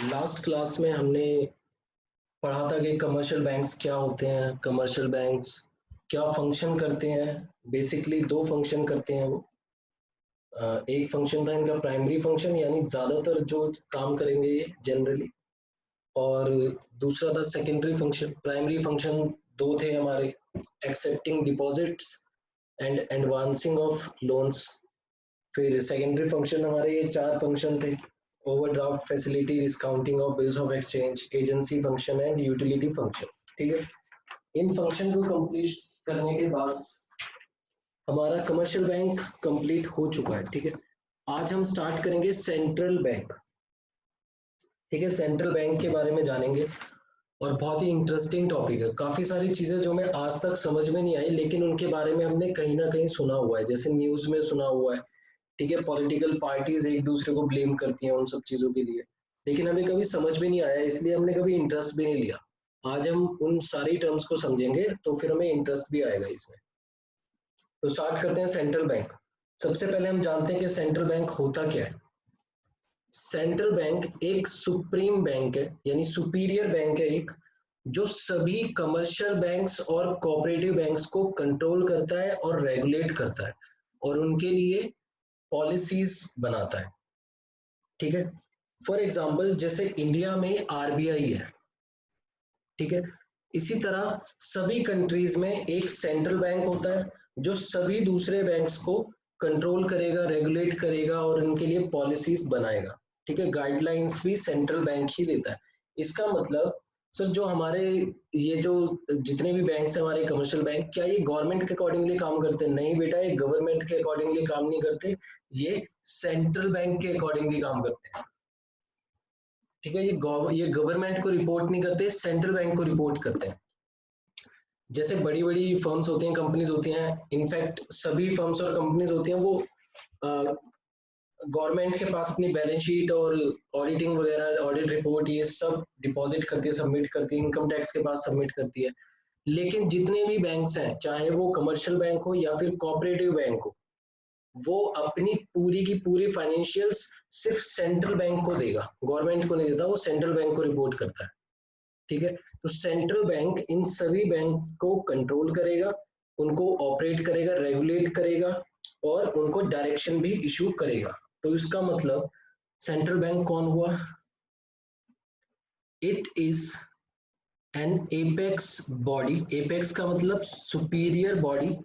Last class में हमने पढ़ा था कि कमर्शियल बैंक्स क्या होते हैं, कमर्शियल बैंक्स क्या फंक्शन करते हैं। बेसिकली दो फंक्शन करते हैं वो। एक फंक्शन था इनका प्राइमरी फंक्शन, यानी ज़्यादातर जो काम करेंगे ये जनरली, और दूसरा था सेकेंडरी फंक्शन। प्राइमरी फंक्शन दो थे हमारे, accepting deposits and advancing of loans. फिर सेकेंडरी फंक्शन हमारे ये चार फंक्शन थे: overdraft facility, discounting of bills of exchange, agency function and utility function. ठीक है, इन फंक्शन को कंप्लीट करने के बाद हमारा कमर्शियल बैंक कंप्लीट हो चुका है। ठीक है, आज हम स्टार्ट करेंगे सेंट्रल बैंक। ठीक है, सेंट्रल बैंक के बारे में जानेंगे और बहुत ही इंटरेस्टिंग टॉपिक है। काफी सारी चीजें जो मैं आज तक समझ में नहीं आई, लेकिन उनके बारे में हमने कहीं ना कहीं सुना हुआ है, जैसे न्यूज में सुना हुआ है। ठीक है, पॉलिटिकल पार्टीज एक दूसरे को ब्लेम करती हैं उन सब चीजों के लिए, लेकिन हमें कभी समझ में नहीं आया, इसलिए हमने कभी इंटरेस्ट भी नहीं लिया। आज हम उन सारी टर्म्स को समझेंगे तो फिर हमें इंटरेस्ट भी आएगा इसमें। तो स्टार्ट करते हैं सेंट्रल बैंक। सबसे पहले हम जानते हैं कि सेंट्रल बैंक होता क्या है। सेंट्रल बैंक एक सुप्रीम बैंक है, यानी सुपीरियर बैंक है एक, जो सभी कमर्शियल बैंक्स और कोऑपरेटिव बैंक्स को कंट्रोल करता है और रेगुलेट करता है और उनके लिए पॉलिसीज बनाता है। ठीक है, फॉर एग्जांपल जैसे इंडिया में आरबीआई है। ठीक है, इसी तरह सभी कंट्रीज में एक सेंट्रल बैंक होता है जो सभी दूसरे बैंक्स को कंट्रोल करेगा, रेगुलेट करेगा और उनके लिए पॉलिसीज बनाएगा। ठीक है, गाइडलाइंस भी सेंट्रल बैंक ही देता है। इसका मतलब सर, जो हमारे ये जो जितने भी बैंक्स हैं हमारे कमर्शियल बैंक, क्या ये गवर्नमेंट के अकॉर्डिंगली काम करते हैं? नहीं बेटा, ये गवर्नमेंट के अकॉर्डिंगली काम नहीं करते, ये सेंट्रल बैंक के अकॉर्डिंगली काम करते हैं। ठीक है, ये गवर्नमेंट को रिपोर्ट नहीं करते, सेंट्रल बैंक को रिपोर्ट करते हैं। जैसे बड़ी बड़ी फर्म्स होती हैं, कंपनीज होती हैं, इनफैक्ट सभी फर्म्स और कंपनीज होती हैं, वो गवर्नमेंट के पास अपनी बैलेंस शीट और ऑडिटिंग वगैरह, ऑडिट रिपोर्ट, ये सब डिपॉजिट करती है, सबमिट करती है, इनकम टैक्स के पास सबमिट करती है। लेकिन जितने भी बैंक्स हैं, चाहे वो कमर्शियल बैंक हो या फिर कोऑपरेटिव बैंक हो, वो अपनी पूरी की पूरी फाइनेंशियल्स सिर्फ सेंट्रल बैंक को देगा, गवर्नमेंट को नहीं देता, वो सेंट्रल बैंक को रिपोर्ट करता है। ठीक है, तो सेंट्रल बैंक इन सभी बैंक्स को कंट्रोल करेगा, उनको ऑपरेट करेगा, रेगुलेट करेगा और उनको डायरेक्शन भी इशू करेगा। तो इसका मतलब सेंट्रल बैंक कौन हुआ? It is an apex body. Apex का मतलब superior body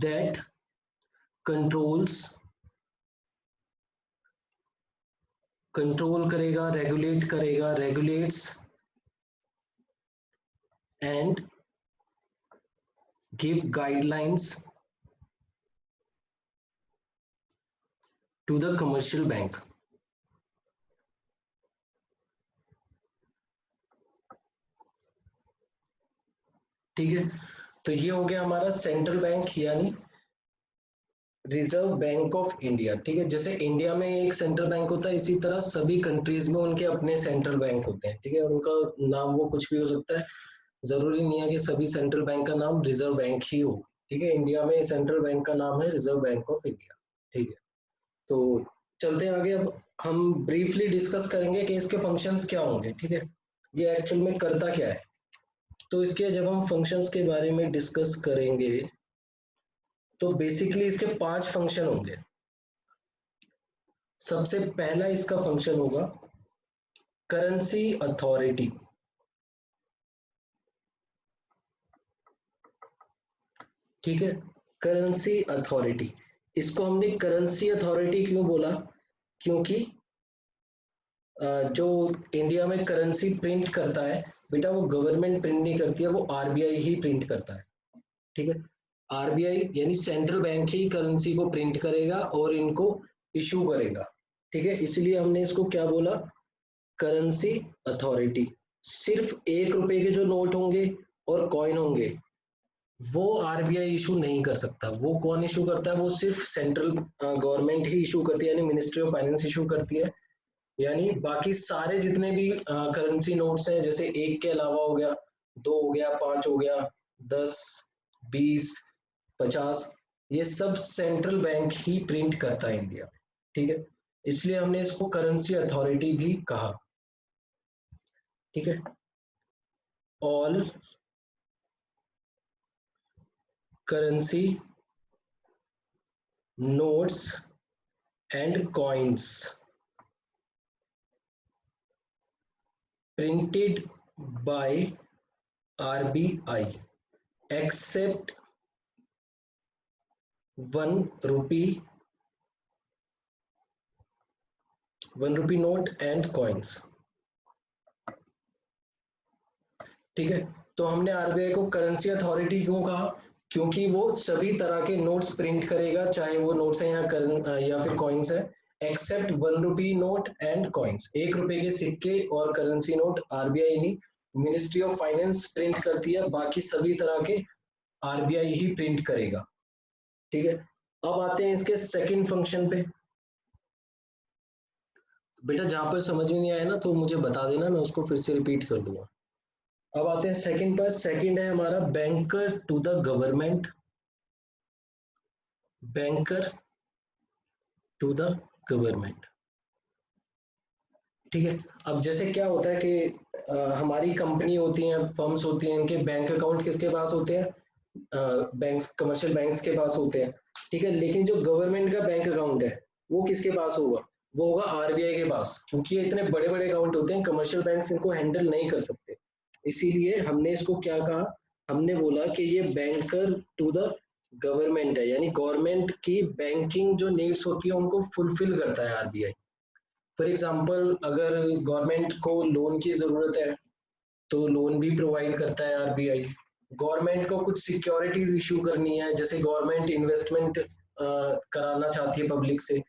that controls, control करेगा, regulates and give guidelines to the commercial bank. ठीक है, तो ये हो गया हमारा सेंट्रल बैंक यानी रिजर्व बैंक ऑफ इंडिया। ठीक है, जैसे इंडिया में एक सेंट्रल बैंक होता है, इसी तरह सभी कंट्रीज में उनके अपने सेंट्रल बैंक होते हैं। ठीक है, और उनका नाम वो कुछ भी हो सकता है, जरूरी नहीं है कि सभी सेंट्रल बैंक का नाम रिजर्व बैंक ही हो। ठीक है, इंडिया में सेंट्रल बैंक का नाम है रिजर्व बैंक ऑफ इंडिया। ठीक है, तो चलते हैं आगे। अब हम ब्रीफली डिस्कस करेंगे कि इसके फंक्शंस क्या होंगे। ठीक है, ये एक्चुअल में करता क्या है। तो इसके जब हम फंक्शंस के बारे में डिस्कस करेंगे तो बेसिकली इसके 5 फंक्शन होंगे। सबसे पहला इसका फंक्शन होगा करेंसी अथॉरिटी। ठीक है, करेंसी अथॉरिटी, इसको हमने करेंसी अथॉरिटी क्यों बोला? क्योंकि जो इंडिया में करेंसी प्रिंट करता है बेटा, वो गवर्नमेंट प्रिंट नहीं करती है, वो आरबीआई ही प्रिंट करता है। ठीक है, आरबीआई यानी सेंट्रल बैंक ही करेंसी को प्रिंट करेगा और इनको इशू करेगा। ठीक है, इसलिए हमने इसको क्या बोला? Currency authority. सिर्फ 1 रुपए के जो नोट होंगे और कॉइन होंगे वो आरबीआई इशू नहीं कर सकता। वो कौन इशू करता है? वो सिर्फ सेंट्रल गवर्नमेंट ही इशू करती है, यानी मिनिस्ट्री ऑफ फाइनेंस इशू करती है। यानी बाकी सारे जितने भी करेंसी नोट्स हैं, जैसे 1 के अलावा हो गया, 2 हो गया, 5 हो गया, 10, 20, 50, ये सब सेंट्रल बैंक ही प्रिंट करता है इंडिया। ठीक है, इसलिए हमने इसको करेंसी अथॉरिटी भी कहा। ठीक है, all currency notes and coins printed by RBI except 1 rupee note and coins। ठीक है, तो हमने आरबीआई को करेंसी अथॉरिटी क्यों कहा? क्योंकि वो सभी तरह के नोट्स प्रिंट करेगा, चाहे वो नोट्स हैं या फिर कॉइन्स है, except 1 rupee note and coins. 1 रुपए के सिक्के और करेंसी नोट आरबीआई नहीं, मिनिस्ट्री ऑफ फाइनेंस प्रिंट करती है, बाकी सभी तरह के आरबीआई ही प्रिंट करेगा। ठीक है, अब आते हैं इसके सेकंड फंक्शन पे। बेटा जहां पर समझ में नहीं आया ना तो मुझे बता देना, मैं उसको फिर से रिपीट कर दूंगा। अब आते हैं सेकंड पर। सेकंड है हमारा banker to the government, banker to the government. ठीक है, अब जैसे क्या होता है कि हमारी कंपनी होती हैं, फर्म्स होती हैं, इनके बैंक अकाउंट किसके पास होते हैं? बैंक्स, कमर्शियल बैंक्स के पास होते हैं। ठीक है, लेकिन जो गवर्नमेंट का बैंक अकाउंट है वो किसके पास होगा? वो होगा आरबीआई के पास, क्योंकि ये इतने बड़े बड़े अकाउंट होते हैं, कमर्शियल बैंक्स इनको हैंडल नहीं कर सकते। इसीलिए हमने इसको क्या कहा? हमने बोला कि ये बैंकर टू द गवर्नमेंट है, यानी गवर्नमेंट की बैंकिंग जो नीड्स होती है उनको फुलफिल करता है आरबीआई। फॉर एग्जाम्पल, अगर गवर्नमेंट को लोन की जरूरत है तो लोन भी प्रोवाइड करता है आरबीआई। गवर्नमेंट को कुछ सिक्योरिटीज इशू करनी है, जैसे गवर्नमेंट इन्वेस्टमेंट कराना चाहती है पब्लिक से,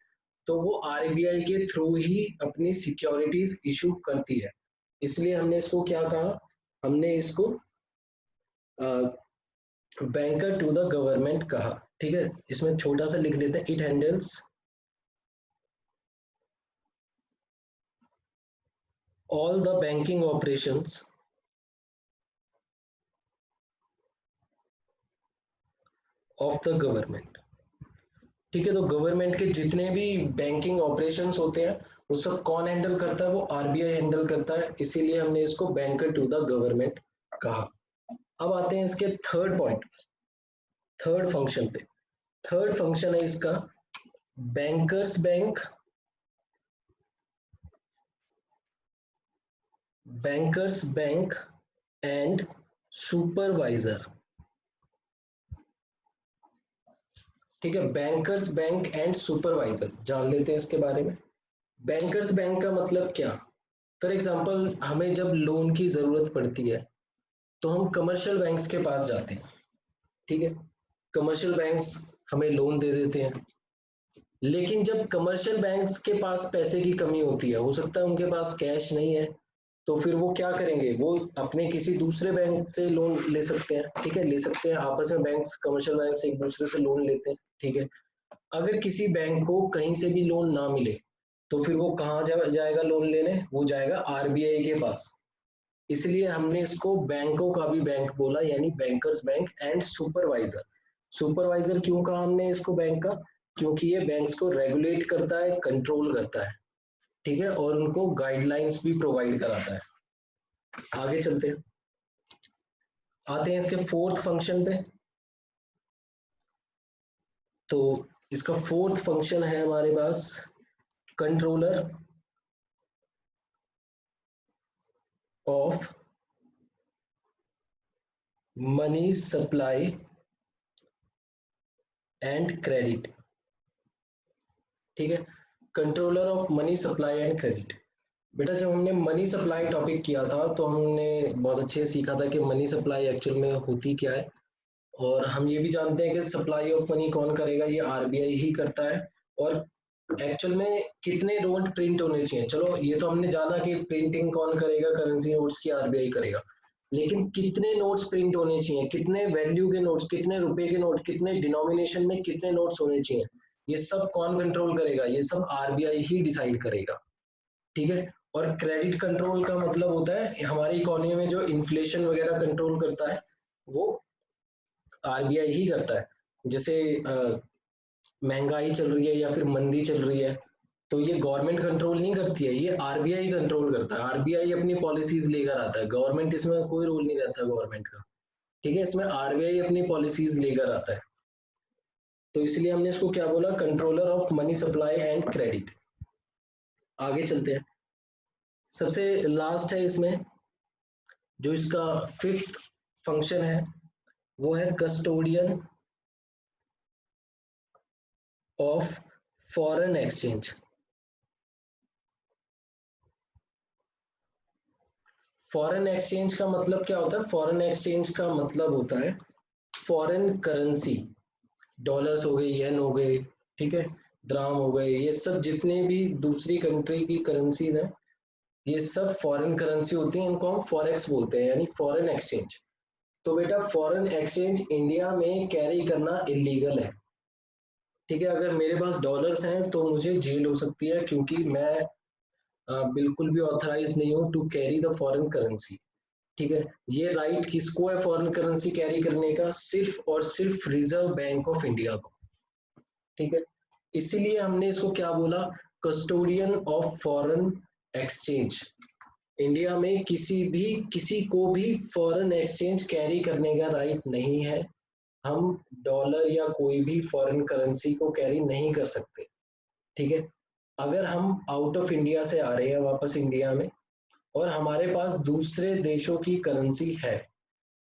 तो वो आरबीआई के थ्रू ही अपनी सिक्योरिटीज इशू करती है। इसलिए हमने इसको क्या कहा? हमने इसको बैंकर टू द गवर्नमेंट कहा। ठीक है, इसमें छोटा सा लिख लेते हैं, it handles all the banking operations of the government। ठीक है, तो गवर्नमेंट के जितने भी बैंकिंग ऑपरेशंस होते हैं वो सब कौन हैंडल करता है? वो आरबीआई हैंडल करता है, इसीलिए हमने इसको बैंकर टू द गवर्नमेंट कहा। अब आते हैं इसके थर्ड पॉइंट, थर्ड फंक्शन पे। थर्ड फंक्शन है इसका bankers bank, bankers bank and supervisor. ठीक है, बैंकर्स बैंक एंड सुपरवाइजर जान लेते हैं इसके बारे में। बैंकर्स बैंक का मतलब क्या? फॉर एग्जाम्पल, हमें जब लोन की जरूरत पड़ती है तो हम कमर्शियल बैंक्स के पास जाते हैं। ठीक है, कमर्शियल बैंक्स हमें लोन दे देते हैं, लेकिन जब कमर्शियल बैंक्स के पास पैसे की कमी होती है, हो सकता है उनके पास कैश नहीं है, तो फिर वो क्या करेंगे? वो अपने किसी दूसरे बैंक से लोन ले सकते हैं। ठीक है, ले सकते हैं, आपस में बैंक्स, कमर्शियल बैंक्स एक दूसरे से लोन लेते हैं। ठीक है, अगर किसी बैंक को कहीं से भी लोन ना मिले तो फिर वो कहाँ जाएगा लोन लेने? वो जाएगा आरबीआई के पास। इसलिए हमने इसको बैंकों का भी बैंक बोला, यानी bankers bank and supervisor. Supervisor क्यों कहा हमने इसको बैंक का? क्योंकि ये बैंक्स को रेगुलेट करता है, कंट्रोल करता है। ठीक है, और उनको गाइडलाइंस भी प्रोवाइड कराता है। आगे चलते हैं, आते हैं इसके फोर्थ फंक्शन पे। तो इसका फोर्थ फंक्शन है हमारे पास controller of money supply and credit. ठीक है, controller of money supply and credit. बेटा जब हमने मनी सप्लाई टॉपिक किया था तो हमने बहुत अच्छे से सीखा था कि मनी सप्लाई एक्चुअल में होती क्या है, और हम ये भी जानते हैं कि सप्लाई ऑफ मनी कौन करेगा? ये आरबीआई ही करता है। और एक्चुअल में कितने नोट प्रिंट होने चाहिए? चलो ये तो हमने जाना कि प्रिंटिंग कौन करेगा, करेंसी नोट्स की आरबीआई करेगा, लेकिन कितने नोट्स प्रिंट होने चाहिए, कितने वैल्यू के नोट्स, कितने रुपए के नोट, कितने डिनोमिनेशन में कितने नोट्स होने चाहिए, ये सब कौन कंट्रोल करेगा? ये सब आरबीआई ही डिसाइड करेगा। ठीक है, और क्रेडिट कंट्रोल का मतलब होता है हमारी इकोनॉमी में जो इन्फ्लेशन वगैरह कंट्रोल करता है वो आरबीआई ही करता है। जैसे महंगाई चल रही है या फिर मंदी चल रही है, तो ये गवर्नमेंट कंट्रोल नहीं करती है, ये आरबीआई कंट्रोल करता है। आरबीआई अपनी पॉलिसीज लेकर आता है, गवर्नमेंट इसमें कोई रोल नहीं रहता गवर्नमेंट का। ठीक है, इसमें आरबीआई अपनी पॉलिसीज लेकर आता है। तो इसलिए हमने इसको क्या बोला, controller of money supply and credit. आगे चलते हैं, सबसे लास्ट है इसमें जो इसका फिफ्थ फंक्शन है वो है custodian of foreign exchange. Foreign exchange का मतलब क्या होता है? फॉरेन एक्सचेंज का मतलब होता है फॉरेन करेंसी, डॉलर्स हो गए, येन हो गए, ठीक है, द्राम हो गए, ये सब जितने भी दूसरी कंट्री की करेंसीज हैं ये सब फॉरेन करेंसी होती हैं, इनको हम फॉरेक्स बोलते हैं, यानी फॉरेन एक्सचेंज। तो बेटा फॉरेन एक्सचेंज इंडिया में कैरी करना इलीगल है। ठीक है, अगर मेरे पास डॉलर्स हैं तो मुझे जेल हो सकती है, क्योंकि मैं बिल्कुल भी ऑथराइज नहीं हूँ to carry the foreign currency. ठीक है, ये राइट किसको है फॉरेन करेंसी कैरी करने का? सिर्फ और सिर्फ रिजर्व बैंक ऑफ इंडिया को। ठीक है, इसीलिए हमने इसको क्या बोला, custodian of foreign exchange. India में किसी को भी फॉरेन एक्सचेंज कैरी करने का राइट नहीं है। हम डॉलर या कोई भी फॉरेन करेंसी को कैरी नहीं कर सकते। ठीक है, अगर हम आउट ऑफ इंडिया से आ रहे हैं वापस इंडिया में और हमारे पास दूसरे देशों की करेंसी है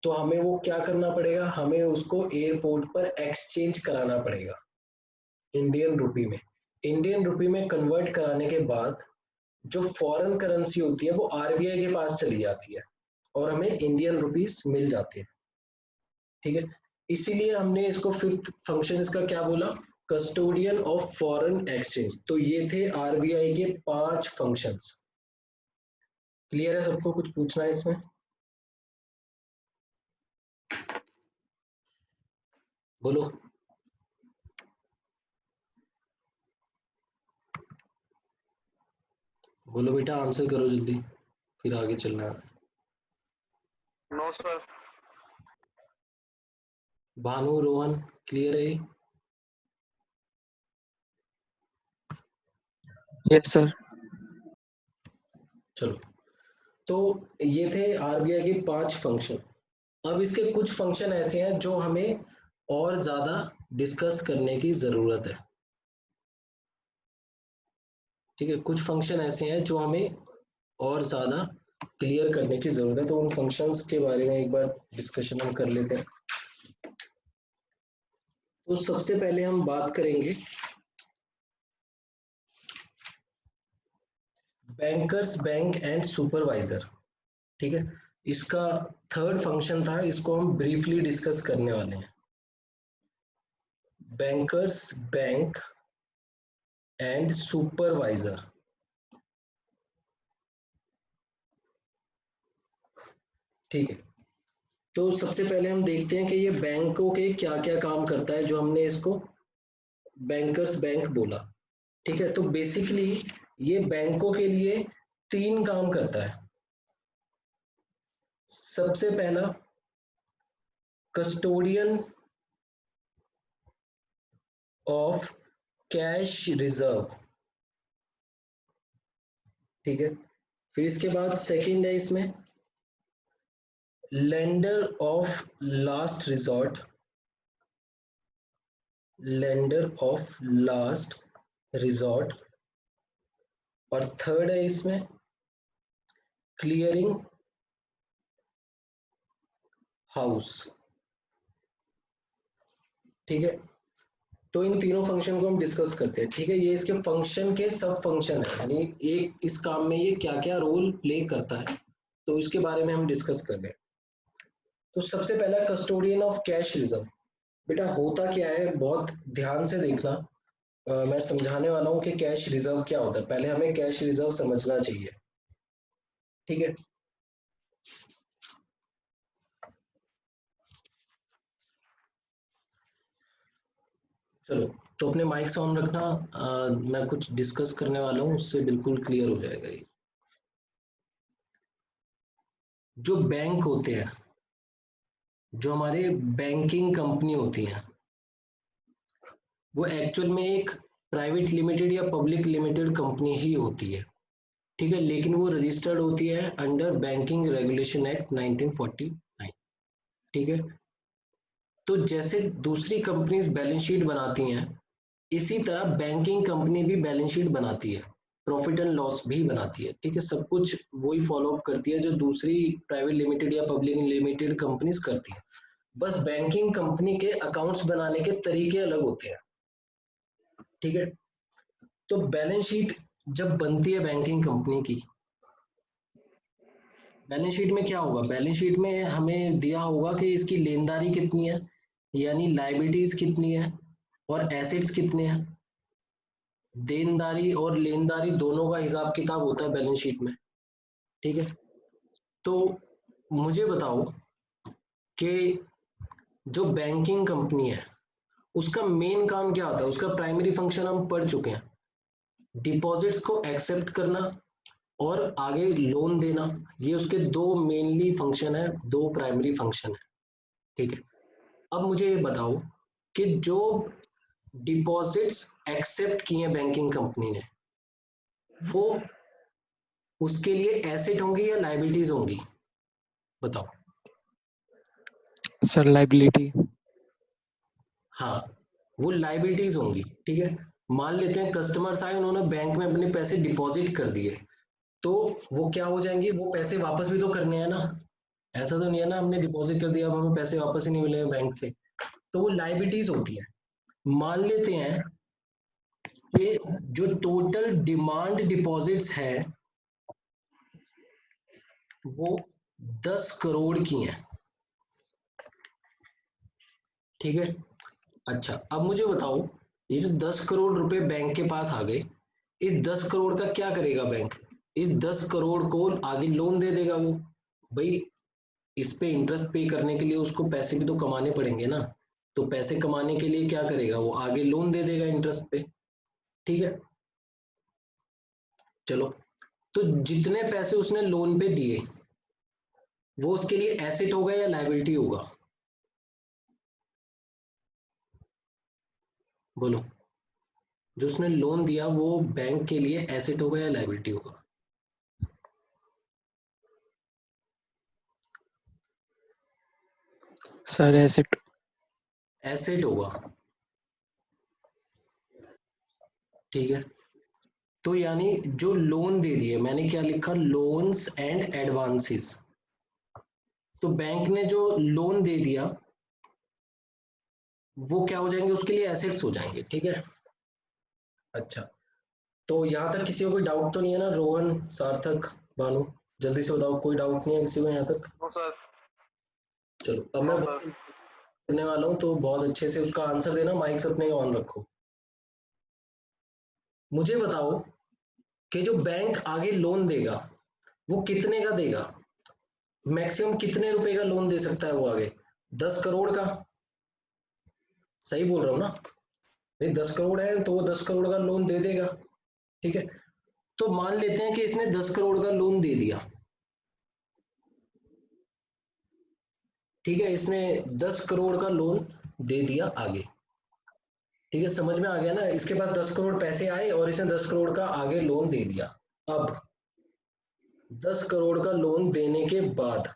तो हमें वो क्या करना पड़ेगा, हमें उसको एयरपोर्ट पर एक्सचेंज कराना पड़ेगा इंडियन रुपी में। इंडियन रुपी में कन्वर्ट कराने के बाद जो फॉरेन करेंसी होती है वो आरबीआई के पास चली जाती है और हमें इंडियन रुपीस मिल जाते हैं। ठीक है, इसीलिए हमने इसको फिफ्थ फंक्शन इसका क्या बोला, कस्टोडियन ऑफ फॉरेन एक्सचेंज। तो ये थे आरबीआई के 5 फंक्शंस। क्लियर है सबको? कुछ पूछना है इसमें? बोलो बोलो बेटा, आंसर करो जल्दी, फिर आगे चलना है। No sir. Bhanu, Rohan, clear है? Yes sir. चलो, तो ये थे आरबीआई के 5 फंक्शन। अब इसके कुछ फंक्शन ऐसे हैं जो हमें और ज्यादा डिस्कस करने की जरूरत है। ठीक है, कुछ फंक्शन ऐसे हैं जो हमें और ज्यादा क्लियर करने की जरूरत है, तो उन फंक्शंस के बारे में एक बार डिस्कशन हम कर लेते हैं। तो सबसे पहले हम बात करेंगे बैंकर्स बैंक एंड सुपरवाइजर। ठीक है, इसका थर्ड फंक्शन था, इसको हम ब्रीफली डिस्कस करने वाले हैं। Bankers bank and supervisor. ठीक है, तो सबसे पहले हम देखते हैं कि ये बैंकों के क्या क्या काम करता है जो हमने इसको बैंकर्स बैंक बोला। ठीक है, तो बेसिकली ये बैंकों के लिए 3 काम करता है। सबसे पहला, कस्टोडियन ऑफ कैश रिजर्व। ठीक है, फिर इसके बाद सेकंड है इसमें lender of last resort. Lender of last resort. और थर्ड है इसमें क्लियरिंग हाउस। ठीक है, तो इन तीनों फंक्शन को हम डिस्कस करते हैं। ठीक है, ये इसके फंक्शन के सब फंक्शन है, यानी एक इस काम में ये क्या क्या रोल प्ले करता है, तो इसके बारे में हम डिस्कस कर रहे हैं। तो सबसे पहला कस्टोडियन ऑफ कैश रिजर्व। बेटा होता क्या है, बहुत ध्यान से देखना। मैं समझाने वाला हूँ कि कैश रिजर्व क्या होता है, पहले हमें कैश रिजर्व समझना चाहिए। ठीक है, चलो, तो अपने माइक्स ऑन रखना। मैं कुछ डिस्कस करने वाला हूँ, उससे बिल्कुल क्लियर हो जाएगा ये। जो बैंक होते हैं, जो हमारे बैंकिंग कंपनी होती हैं, वो एक्चुअल में एक प्राइवेट लिमिटेड या पब्लिक लिमिटेड कंपनी ही होती है, ठीक है, लेकिन वो रजिस्टर्ड होती है अंडर बैंकिंग रेगुलेशन एक्ट 1949, ठीक है। तो जैसे दूसरी कंपनीज बैलेंस शीट बनाती हैं, इसी तरह बैंकिंग कंपनी भी बैलेंस शीट बनाती है, प्रॉफिट एंड लॉस भी बनाती है, ठीक है, सब कुछ वही फॉलो अप करती है जो दूसरी प्राइवेट लिमिटेड या पब्लिक लिमिटेड कंपनीज करती है। बस बैंकिंग कंपनी के अकाउंट्स बनाने के तरीके अलग होते हैं, ठीक है। तो बैलेंस शीट जब बनती है बैंकिंग कंपनी की, बैलेंस शीट में क्या होगा, बैलेंस शीट में हमें दिया होगा कि इसकी लेनदारी कितनी है, यानी लायबिलिटीज कितनी है और एसेट्स कितने हैं। देनदारी और लेनदारी दोनों का हिसाब किताब होता है बैलेंस शीट में, ठीक है। तो मुझे बताओ कि जो बैंकिंग कंपनी है उसका मेन काम क्या होता है, उसका प्राइमरी फंक्शन हम पढ़ चुके हैं, डिपॉजिट्स को एक्सेप्ट करना और आगे लोन देना, ये उसके दो मेनली फंक्शन है, दो प्राइमरी फंक्शन है, ठीक है। अब मुझे ये बताओ कि जो डिपॉजिट्स एक्सेप्ट किए बैंकिंग कंपनी ने, वो उसके लिए एसेट होंगी या लायबिलिटीज होंगी, बताओ। Sir liability. हाँ, वो लायबिलिटीज होंगी, ठीक है। मान लेते हैं कस्टमर्स आए, उन्होंने बैंक में अपने पैसे डिपॉजिट कर दिए, तो वो क्या हो जाएंगे, वो पैसे वापस भी तो करने हैं ना, ऐसा तो नहीं है ना हमने डिपॉजिट कर दिया अब हमें पैसे वापस ही नहीं मिले बैंक से, तो वो लायबिलिटीज होती है। मान लेते हैं कि जो टोटल डिमांड डिपॉजिट्स है वो 10 करोड़ की हैं, ठीक है। अच्छा, अब मुझे बताओ, ये जो 10 करोड़ रुपए बैंक के पास आ गए, इस 10 करोड़ का क्या करेगा बैंक, इस 10 करोड़ को आगे लोन दे देगा वो, भाई इस पे इंटरेस्ट पे करने के लिए उसको पैसे भी तो कमाने पड़ेंगे ना, तो पैसे कमाने के लिए क्या करेगा, वो आगे लोन दे देगा इंटरेस्ट पे, ठीक है। चलो, तो जितने पैसे उसने लोन पे दिए वो उसके लिए एसेट होगा या लायबिलिटी होगा, बोलो। जो उसने लोन दिया वो बैंक के लिए एसेट होगा या लायबिलिटी होगा, सर एसेट। एसेट होगा, ठीक है। तो यानी जो लोन दे दिए, मैंने क्या लिखा, लोन्स एंड एडवांसेस, तो बैंक ने जो लोन दे दिया वो क्या हो जाएंगे, उसके लिए एसेट्स हो जाएंगे, ठीक है। अच्छा, तो यहाँ तक किसी को कोई डाउट तो नहीं है ना, रोहन, सार्थक, भानु, जल्दी से बताओ, कोई डाउट नहीं है किसी को यहाँ तक। No sir. चलो, अब नो मैं सर। करने वाला हूँ तो बहुत अच्छे से उसका आंसर देना, माइक्स अपने ऑन रखो। मुझे बताओ कि जो बैंक आगे लोन देगा वो कितने का देगा, मैक्सिमम कितने रुपए का लोन दे सकता है वो आगे, 10 करोड़ का, सही बोल रहा हूँ ना, भाई 10 करोड़ है तो वो 10 करोड़ का लोन दे देगा, ठीक है। तो मान लेते हैं कि इसने 10 करोड़ का लोन दे दिया, ठीक है, इसने 10 करोड़ का लोन दे दिया आगे, ठीक है, समझ में आ गया ना, इसके पास 10 करोड़ पैसे आए और इसने 10 करोड़ का आगे लोन दे दिया। अब 10 करोड़ का लोन देने के बाद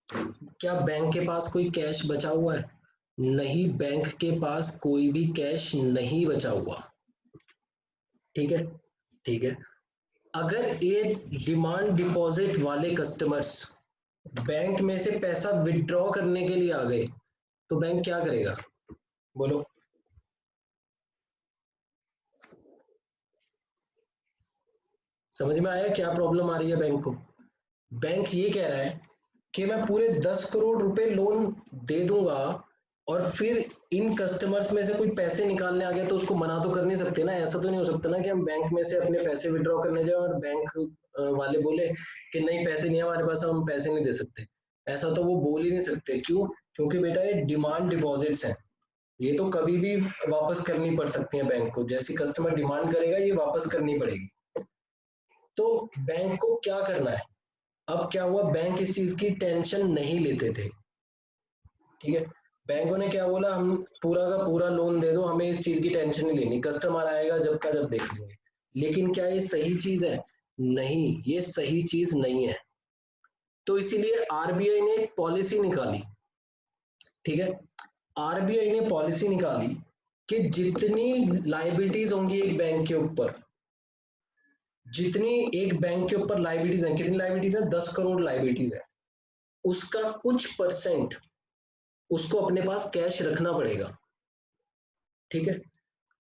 क्या बैंक के पास कोई कैश बचा हुआ है, नहीं, बैंक के पास कोई भी कैश नहीं बचा हुआ, ठीक है, ठीक है। अगर ये डिमांड डिपॉजिट वाले कस्टमर्स बैंक में से पैसा विड्रॉ करने के लिए आ गए तो बैंक क्या करेगा, बोलो। समझ में आया क्या प्रॉब्लम आ रही है बैंक को, बैंक ये कह रहा है कि मैं पूरे 10 करोड़ रुपए लोन दे दूंगा और फिर इन कस्टमर्स में से कोई पैसे निकालने आ गया तो उसको मना तो कर नहीं सकते ना, ऐसा तो नहीं हो सकता ना कि हम बैंक में से अपने पैसे विड्रॉ करने जाए और बैंक वाले बोले कि नहीं पैसे नहीं है हमारे पास, हम पैसे नहीं दे सकते, ऐसा तो वो बोल ही नहीं सकते, क्यों, क्योंकि बेटा ये डिमांड डिपॉजिट्स हैं, ये तो कभी भी वापस करनी पड़ सकती है बैंक को, जैसी कस्टमर डिमांड करेगा ये वापस करनी पड़ेगी। तो बैंक को क्या करना है, अब क्या हुआ, बैंक इस चीज की टेंशन नहीं लेते थे, ठीक है। बैंकों ने क्या बोला, हम पूरा का पूरा लोन दे दो, हमें इस चीज की टेंशन नहीं लेनी, कस्टमर आएगा जब का जब देख लेंगे। लेकिन क्या ये सही चीज है? नहीं, ये सही चीज नहीं है। तो इसीलिए आरबीआई ने एक पॉलिसी निकाली, ठीक है। आरबीआई ने पॉलिसी निकाली कि जितनी लाइबिलिटीज होंगी एक बैंक के ऊपर, जितनी एक बैंक के ऊपर लाइबिलिटीज है, कितनी लाइबिलिटीज है, 10 करोड़ लाइबिलिटीज है, उसका कुछ परसेंट उसको अपने पास कैश रखना पड़ेगा, ठीक है।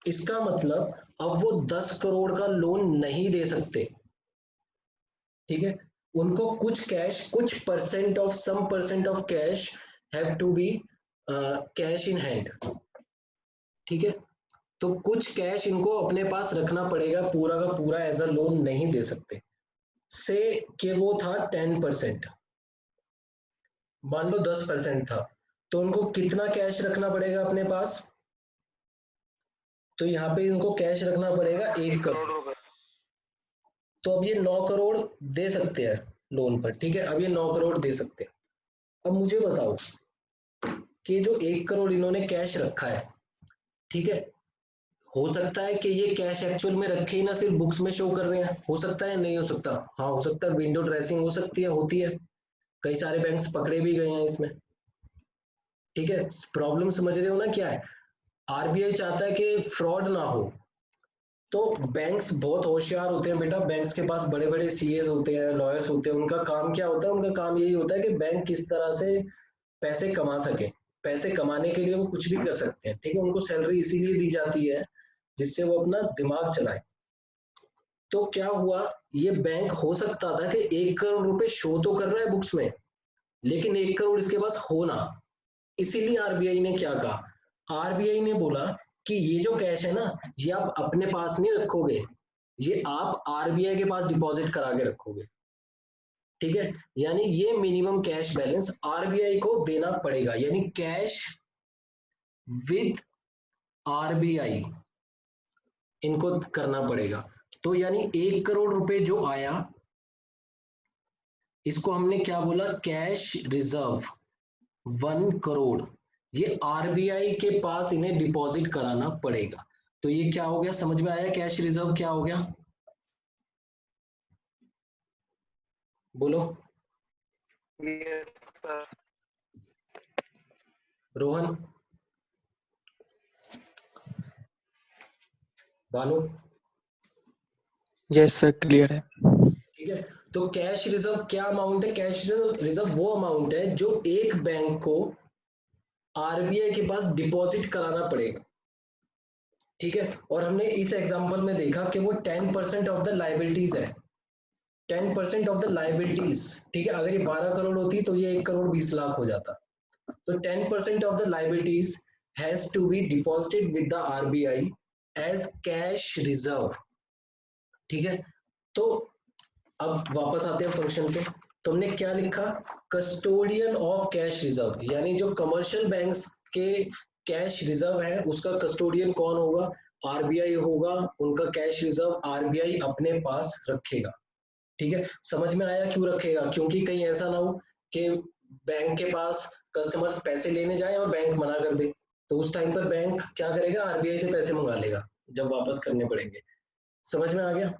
इसका मतलब अब वो 10 करोड़ का लोन नहीं दे सकते, ठीक है। उनको कुछ कैश, कुछ percent of, some percent of cash have to be cash in hand, ठीक है। तो कुछ कैश इनको अपने पास रखना पड़ेगा, पूरा का पूरा एज अ लोन नहीं दे सकते। से कि वो था 10%, मान लो 10% था, तो उनको कितना कैश रखना पड़ेगा अपने पास? तो यहाँ पे इनको कैश रखना पड़ेगा 1 करोड़। रुपए। तो अब ये 9 करोड़ दे सकते हैं लोन पर, ठीक है। अब ये 9 करोड़ दे सकते हैं। अब मुझे बताओ कि जो 1 करोड़ इन्होंने कैश रखा है, ठीक है, हो सकता है कि ये कैश एक्चुअल में रखे ही ना, सिर्फ बुक्स में शो कर रहे हैं, हो सकता है, नहीं हो सकता? हाँ हो सकता है, विंडो ड्रेसिंग हो सकती है, होती है, कई सारे बैंक्स पकड़े भी गए हैं इसमें, ठीक है। प्रॉब्लम समझ रहे हो ना क्या है? आरबीआई चाहता है कि फ्रॉड ना हो, तो बैंक्स बहुत होशियार होते हैं बेटा, बैंक्स के पास बड़े बड़े सीएस होते हैं, लॉयर्स होते हैं, उनका काम क्या होता है? उनका काम यही होता है कि बैंक किस तरह से पैसे कमा सके। पैसे कमाने के लिए वो कुछ भी कर सकते हैं, ठीक है। उनको सैलरी इसीलिए दी जाती है जिससे वो अपना दिमाग चलाए। तो क्या हुआ, ये बैंक हो सकता था कि 1 करोड़ रुपए शो तो कर रहा है बुक्स में, लेकिन 1 करोड़ इसके पास होना। इसीलिए आरबीआई ने क्या कहा, आरबीआई ने बोला कि ये जो कैश है ना, ये आप अपने पास नहीं रखोगे, ये आप आरबीआई के पास डिपॉजिट करा के रखोगे, ठीक है। यानी ये मिनिमम कैश बैलेंस आरबीआई को देना पड़ेगा, यानी कैश विद आरबीआई इनको करना पड़ेगा। तो यानी 1 करोड़ रुपए जो आया, इसको हमने क्या बोला, कैश रिजर्व 1 करोड़, ये आरबीआई के पास इन्हें डिपॉजिट कराना पड़ेगा। तो ये क्या हो गया, समझ में आया कैश रिजर्व क्या हो गया? बोलो yes sir. Rohan, Bano, yes sir, clear है। ठीक है। तो कैश रिजर्व क्या अमाउंट है? कैश रिजर्व वो अमाउंट है जो एक बैंक को आरबीआई के पास डिपॉजिट कराना पड़ेगा, ठीक है। और हमने इस एग्जांपल में देखा कि वो 10% ऑफ द लाइबिलिटीज है, 10% ऑफ द लाइबिलिटीज, ठीक है। अगर ये 12 करोड़ होती तो ये 1 करोड़ 20 लाख हो जाता। तो 10% of the liabilities has to be deposited with the RBI as cash reserve, ठीक है। तो अब वापस आते हैं फंक्शन पे। तो हमने क्या लिखा, कस्टोडियन ऑफ कैश रिजर्व, यानी जो कमर्शियल बैंक्स के कैश रिजर्व है उसका कस्टोडियन कौन होगा? आरबीआई होगा। उनका कैश रिजर्व आरबीआई अपने पास रखेगा, ठीक है। समझ में आया क्यों रखेगा? क्योंकि कहीं ऐसा ना हो कि बैंक के पास कस्टमर्स पैसे लेने जाए और बैंक मना कर दे, तो उस टाइम पर बैंक क्या करेगा, आरबीआई से पैसे मंगा लेगा जब वापस करने पड़ेंगे। समझ में आ गया?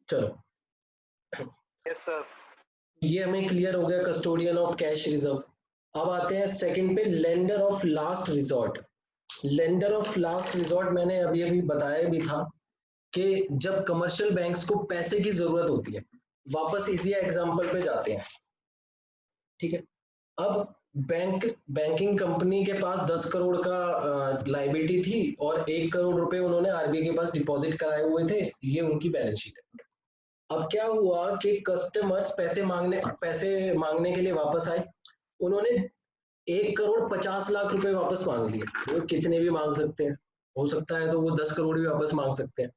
चलो, यस सर। ये हमें क्लियर हो गया कस्टोडियन ऑफ कैश रिजर्व। अब आते हैं सेकंड पे, lender of last resort. Lender of last resort मैंने अभी अभी बताया भी था कि जब कमर्शियल बैंक्स को पैसे की जरूरत होती है, वापस इसी एग्जांपल पे जाते हैं, ठीक है। अब बैंकिंग कंपनी के पास 10 करोड़ का लाइबिलिटी थी और 1 करोड़ रुपए उन्होंने आरबीआई के पास डिपॉजिट कराए हुए थे, ये उनकी बैलेंस शीट है। अब क्या हुआ कि कस्टमर्स पैसे मांगने के लिए वापस आए, उन्होंने 1 करोड़ 50 लाख रुपए वापस मांग लिए। वो कितने भी मांग सकते हैं, हो सकता है तो वो 10 करोड़ भी वापस मांग सकते हैं।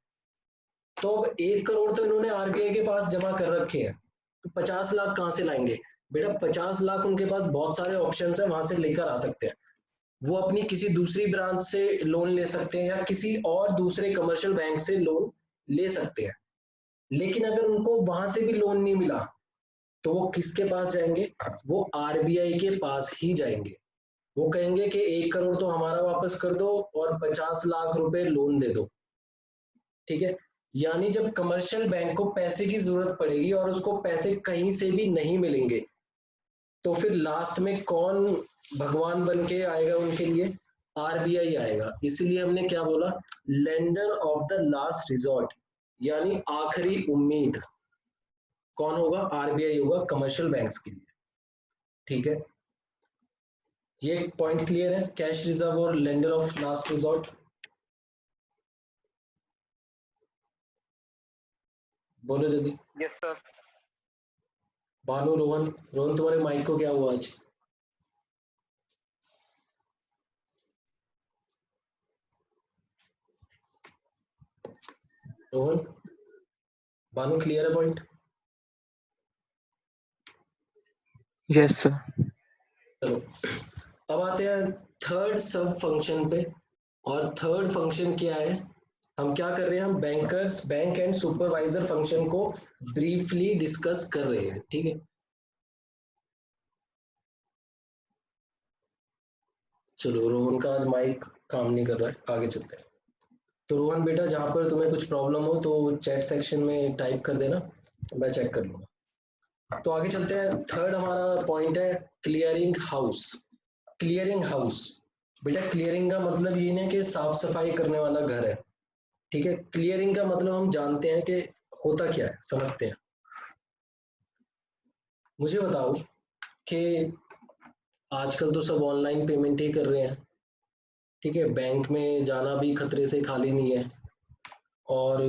तो अब 1 करोड़ तो इन्होंने आरबीआई के पास जमा कर रखे हैं, तो 50 लाख कहाँ से लाएंगे? बेटा 50 लाख उनके पास बहुत सारे ऑप्शन है, वहां से लेकर आ सकते हैं। वो अपनी किसी दूसरी ब्रांच से लोन ले सकते हैं या किसी और दूसरे कमर्शियल बैंक से लोन ले सकते हैं। लेकिन अगर उनको वहां से भी लोन नहीं मिला तो वो किसके पास जाएंगे? वो आरबीआई के पास ही जाएंगे, वो कहेंगे कि 1 करोड़ तो हमारा वापस कर दो और 50 लाख रुपए लोन दे दो। ठीक है, यानी जब कमर्शियल बैंक को पैसे की जरूरत पड़ेगी और उसको पैसे कहीं से भी नहीं मिलेंगे, तो फिर लास्ट में कौन भगवान बन के आएगा उनके लिए? आरबीआई आएगा। इसलिए हमने क्या बोला, lender of the last resort, यानी आखिरी उम्मीद कौन होगा? आरबीआई होगा कमर्शियल बैंक्स के लिए। ठीक है, ये पॉइंट क्लियर है, कैश रिजर्व और लेंडर ऑफ लास्ट रिजॉर्ट। बोलो जल्दी। Yes sir. भानु, रोहन, रोहन तुम्हारे माइक को क्या हुआ आज? रोहन, भानु क्लियर है पॉइंट? Yes sir. चलो अब आते हैं थर्ड सब फंक्शन पे। और थर्ड फंक्शन क्या है? हम क्या कर रहे हैं, हम bankers, bank and supervisor function को ब्रीफली डिस्कस कर रहे हैं। ठीक है, चलो रोहन का आज माइक काम नहीं कर रहा है, आगे चलते हैं। तो रोहन बेटा, जहां पर तुम्हें कुछ प्रॉब्लम हो तो चैट सेक्शन में टाइप कर देना, मैं चेक कर लूंगा। तो आगे चलते हैं। थर्ड हमारा पॉइंट है क्लियरिंग हाउस। क्लियरिंग हाउस बेटा, क्लियरिंग का मतलब ये नहीं कि साफ सफाई करने वाला घर है। ठीक है, क्लियरिंग का मतलब हम जानते हैं कि होता क्या है, समझते हैं। मुझे बताओ कि आजकल तो सब ऑनलाइन पेमेंट ही कर रहे हैं। ठीक है, बैंक में जाना भी खतरे से खाली नहीं है। और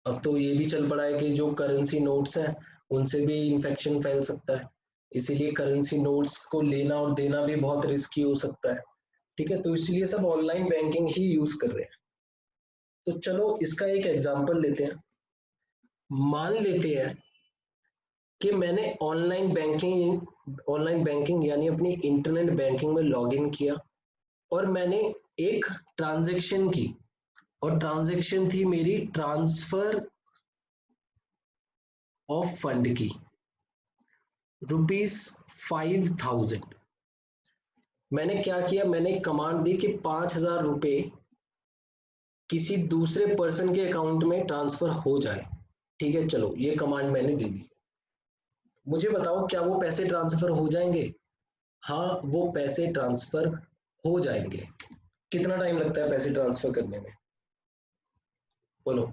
अब तो ये भी चल पड़ा है कि जो करेंसी नोट्स हैं उनसे भी इन्फेक्शन फैल सकता है। इसीलिए करेंसी नोट्स को लेना और देना भी बहुत रिस्की हो सकता है। ठीक है, तो इसलिए सब ऑनलाइन बैंकिंग ही यूज कर रहे हैं। तो चलो इसका एक एग्जांपल लेते हैं। मान लेते हैं कि मैंने ऑनलाइन बैंकिंग यानी अपनी इंटरनेट बैंकिंग में लॉगिन किया और मैंने एक ट्रांजैक्शन की, और ट्रांजैक्शन थी मेरी ट्रांसफर ऑफ फंड की, ₹5000। मैंने क्या किया, मैंने एक कमांड दी कि 5000 रुपये किसी दूसरे पर्सन के अकाउंट में ट्रांसफर हो जाए। ठीक है, चलो ये कमांड मैंने दे दी। मुझे बताओ क्या वो पैसे ट्रांसफर हो जाएंगे? हाँ, वो पैसे ट्रांसफर हो जाएंगे। कितना टाइम लगता है पैसे ट्रांसफर करने में? बोलो।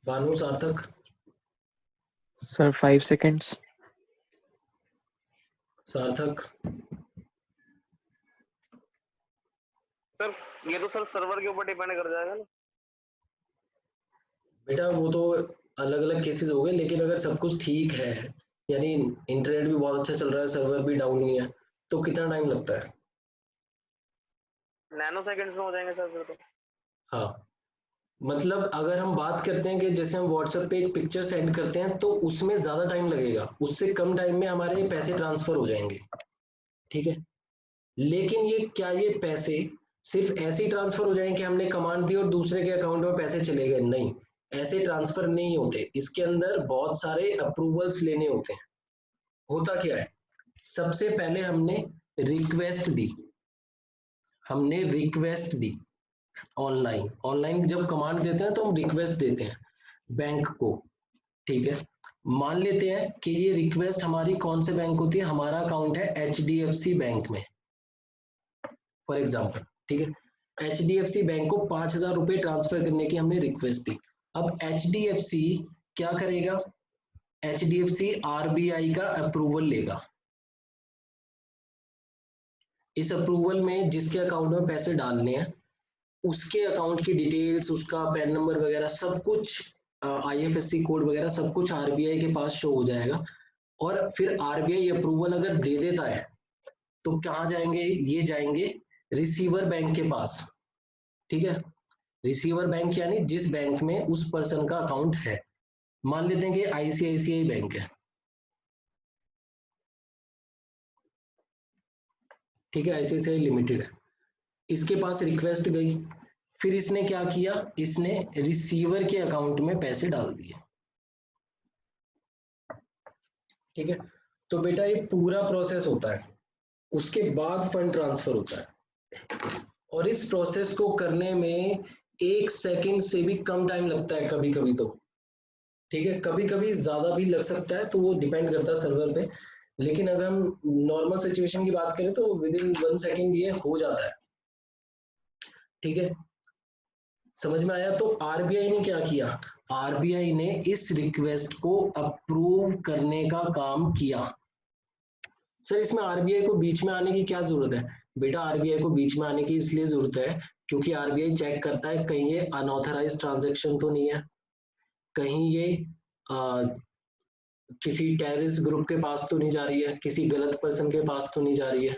भानु, सार्थक? Sir 5 seconds. सार्थक? सर ये तो सर सर्वर के ऊपर डिपेंड कर जाएगा ना। बेटा वो तो अलग अलग केसेस हो गए, लेकिन अगर सब कुछ ठीक है, यानी इंटरनेट भी बहुत अच्छा चल रहा है, सर्वर भी डाउन नहीं है, तो कितना टाइम लगता है? नैनो सेकंड्स में हो जाएंगे सर फिर तो। हाँ, मतलब अगर हम बात करते हैं कि जैसे हम व्हाट्सएप पे एक पिक्चर सेंड करते हैं तो उसमें ज्यादा टाइम लगेगा, उससे कम टाइम में हमारे पैसे ट्रांसफर हो जाएंगे। ठीक है, लेकिन ये क्या, ये पैसे सिर्फ ऐसे ही ट्रांसफर हो जाएंगे कि हमने कमांड दी और दूसरे के अकाउंट में पैसे चले गए? नहीं, ऐसे ट्रांसफर नहीं होते। इसके अंदर बहुत सारे अप्रूवल्स लेने होते हैं। होता क्या है, सबसे पहले हमने रिक्वेस्ट दी ऑनलाइन। ऑनलाइन जब कमांड देते हैं तो हम रिक्वेस्ट देते हैं बैंक को। ठीक है, मान लेते हैं कि ये रिक्वेस्ट हमारी कौन से बैंक होती है, हमारा अकाउंट है HDFC बैंक में फॉर एग्जाम्पल। ठीक है, HDFC बैंक को 5000 रुपये ट्रांसफर करने की हमने रिक्वेस्ट दी। अब HDFC क्या करेगा, HDFC RBI का अप्रूवल लेगा। इस अप्रूवल में जिसके अकाउंट में पैसे डालने हैं उसके अकाउंट की डिटेल्स, उसका पैन नंबर वगैरह सब कुछ, IFSC कोड वगैरह सब कुछ RBI के पास शो हो जाएगा। और फिर RBI अप्रूवल अगर दे देता है तो कहाँ जाएंगे, ये जाएंगे रिसीवर बैंक के पास। ठीक है, रिसीवर बैंक यानी जिस बैंक में उस पर्सन का अकाउंट है। मान लेते हैं कि ICICI बैंक है। ठीक है, ICICI लिमिटेड है, इसके पास रिक्वेस्ट गई। फिर इसने क्या किया, इसने रिसीवर के अकाउंट में पैसे डाल दिए। ठीक है, तो बेटा ये पूरा प्रोसेस होता है, उसके बाद फंड ट्रांसफर होता है, और इस प्रोसेस को करने में 1 सेकंड से भी कम टाइम लगता है कभी कभी तो, ठीक है, कभी कभी ज्यादा भी लग सकता है, तो वो डिपेंड करता है सर्वर पे। लेकिन अगर हम नॉर्मल सिचुएशन की बात करें तो विद इन 1 सेकंड ये हो जाता है, ठीक है। समझ में आया? तो आरबीआई ने क्या किया, आरबीआई ने इस रिक्वेस्ट को अप्रूव करने का काम किया। सर इसमें आरबीआई को बीच में आने की क्या जरूरत है? बेटा आरबीआई को बीच में आने की इसलिए जरूरत है क्योंकि आरबीआई चेक करता है कहीं ये अनऑथराइज्ड ट्रांजैक्शन तो नहीं है, कहीं ये आ, किसी टेररिस्ट ग्रुप के पास तो नहीं जा रही है, किसी गलत पर्सन के पास तो नहीं जा रही है,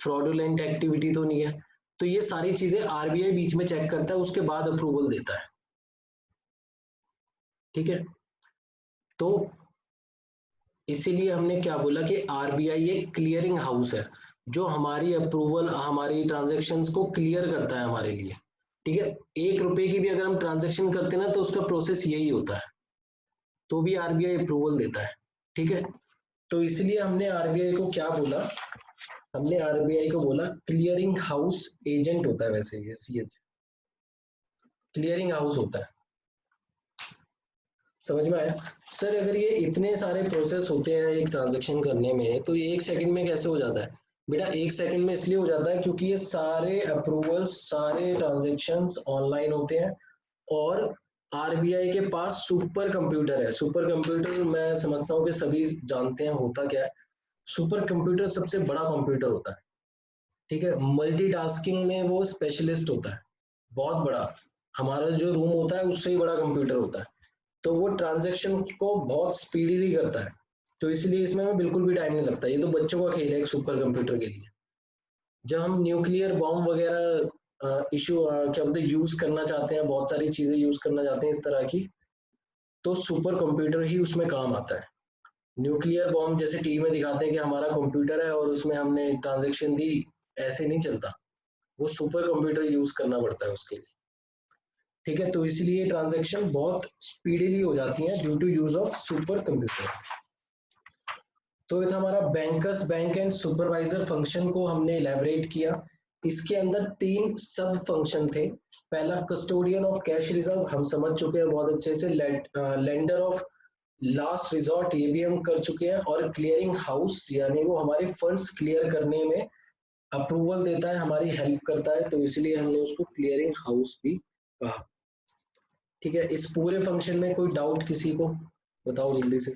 फ्रॉडुलेंट एक्टिविटी तो नहीं है। तो ये सारी चीजें आरबीआई बीच में चेक करता है, उसके बाद अप्रूवल देता है, ठीक है। तो इसीलिए हमने क्या बोला कि आरबीआई एक क्लियरिंग हाउस है, जो हमारी अप्रूवल, हमारी ट्रांजैक्शंस को क्लियर करता है हमारे लिए, ठीक है। 1 रुपए की भी अगर हम ट्रांजैक्शन करते हैं ना तो उसका प्रोसेस यही होता है, तो भी आरबीआई अप्रूवल देता है, ठीक है। तो इसलिए हमने आरबीआई को क्या बोला, हमने आरबीआई को बोला क्लियरिंग हाउस एजेंट होता है, वैसे ये सीएच क्लियरिंग हाउस होता है। समझ में आया? सर अगर ये इतने सारे प्रोसेस होते हैं एक ट्रांजैक्शन करने में, तो ये 1 सेकंड में कैसे हो जाता है? बेटा 1 सेकंड में इसलिए हो जाता है क्योंकि ये सारे अप्रूवल, सारे ट्रांजैक्शंस ऑनलाइन होते हैं, और आरबीआई के पास सुपर कंप्यूटर है। सुपर कंप्यूटर मैं समझता हूँ कि सभी जानते हैं होता क्या है। सुपर कंप्यूटर सबसे बड़ा कंप्यूटर होता है, ठीक है, मल्टीटास्किंग में वो स्पेशलिस्ट होता है, बहुत बड़ा। हमारा जो रूम होता है उससे ही बड़ा कंप्यूटर होता है, तो वो ट्रांजैक्शन को बहुत स्पीडीली करता है, तो इसलिए इसमें बिल्कुल भी टाइम नहीं लगता। ये तो बच्चों का खेल है एक सुपर कंप्यूटर के लिए। जब हम न्यूक्लियर बॉम्ब वगैरह इशू क्या बोलते हैं यूज करना चाहते हैं, बहुत सारी चीजें यूज करना चाहते हैं इस तरह की, तो सुपर कंप्यूटर ही उसमें काम आता है। न्यूक्लियर बॉम्ब जैसे टीवी में दिखाते हैं कि हमारा कंप्यूटर है और उसमें हमने ट्रांजैक्शन दी, ऐसे नहीं चलता, वो सुपर कंप्यूटर यूज करना पड़ता है उसके लिए, ठीक है। तो इसलिए ट्रांजैक्शन बहुत स्पीडीली हो जाती है due to use of supercomputer. तो ये था हमारा bankers bank and supervisor function को हमने इलेबरेट किया। इसके अंदर 3 सब फंक्शन थे। पहला कस्टोडियन ऑफ कैश रिजर्व, हम समझ चुके हैं बहुत अच्छे से। लेंडर ऑफ लास्ट रिजॉर्ट, ये भी हम कर चुके हैं। और क्लियरिंग हाउस, यानी वो हमारे फंड्स क्लियर करने में अप्रूवल देता है, हमारी हेल्प करता है, तो इसलिए हमने उसको क्लियरिंग हाउस भी कहा, ठीक है। इस पूरे फंक्शन में कोई डाउट किसी को? बताओ जल्दी से।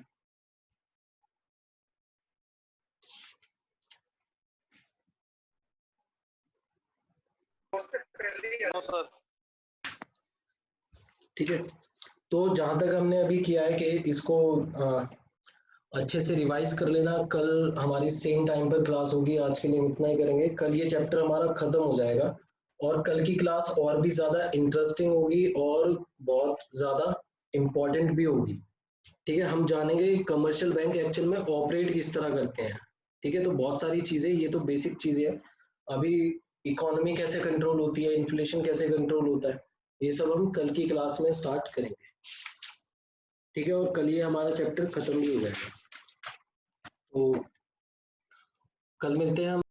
No sir. ठीक है, तो जहां तक हमने अभी किया है कि इसको अच्छे से रिवाइज कर लेना। कल हमारी सेम टाइम पर क्लास होगी, आज के लिए हम इतना ही करेंगे। कल ये चैप्टर हमारा खत्म हो जाएगा, और कल की क्लास और भी ज्यादा इंटरेस्टिंग होगी और बहुत ज्यादा इम्पोर्टेंट भी होगी, ठीक है। हम जानेंगे कमर्शियल बैंक एक्चुअल में ऑपरेट किस तरह करते हैं, ठीक है। तो बहुत सारी चीजें, ये तो बेसिक चीजें हैं। अभी इकोनॉमी कैसे कंट्रोल होती है, इन्फ्लेशन कैसे कंट्रोल होता है, ये सब हम कल की क्लास में स्टार्ट करेंगे, ठीक है। और कल ये हमारा चैप्टर खत्म भी हो जाएगा, तो कल मिलते हैं हम।